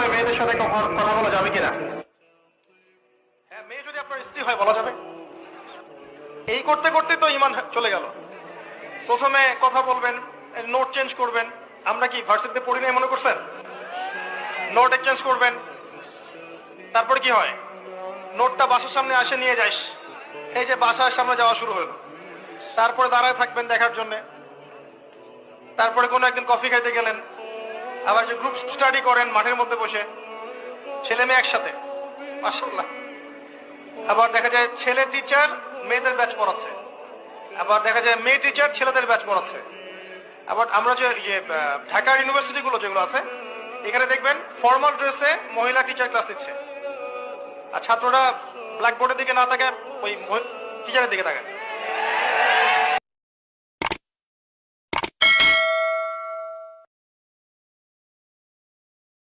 করে মেয়েদের সাথে কথা বলা যাবে কিনা? হ্যাঁ, মেয়ে যদি আপনার স্ত্রী হয় বলা যাবে। এই করতে করতে তো ইমান চলে গেল। প্রথমে কথা বলবেন, নোট চেঞ্জ করবেন। আমরা কি ভার্সিটিতে পড়ি নাই মনে করছেন? নোট এক্সচেঞ্জ করবেন। তারপর কি হয়, নোটটা বাসার সামনে আসে নিয়ে যাইস, এই যে বাসার সামনে যাওয়া শুরু হলো। তারপরে দাঁড়ায় থাকবেন দেখার জন্য। তারপরে কোনো একদিন কফি খাইতে গেলেন, আবার যে গ্রুপ স্টাডি করেন মাঠের মধ্যে বসে, ছেলে মেয়ে একসাথে, মাশাআল্লাহ। আবার দেখা যায় ছেলে টিচার মেয়েদের ব্যাচ পড়াচ্ছে, আবার দেখা যায় মেয়ে টিচার ছেলেদের ব্যাচ পড়াচ্ছে। আবার আমরা যে ঢাকার ইউনিভার্সিটি গুলো যেগুলো আছে, এখানে দেখবেন ফর্মাল ড্রেসে মহিলা টিচার ক্লাস দিচ্ছে, আর ছাত্ররা ব্ল্যাকবোর্ডের দিকে না তাকায় ওই টিচারের দিকে তাকায়।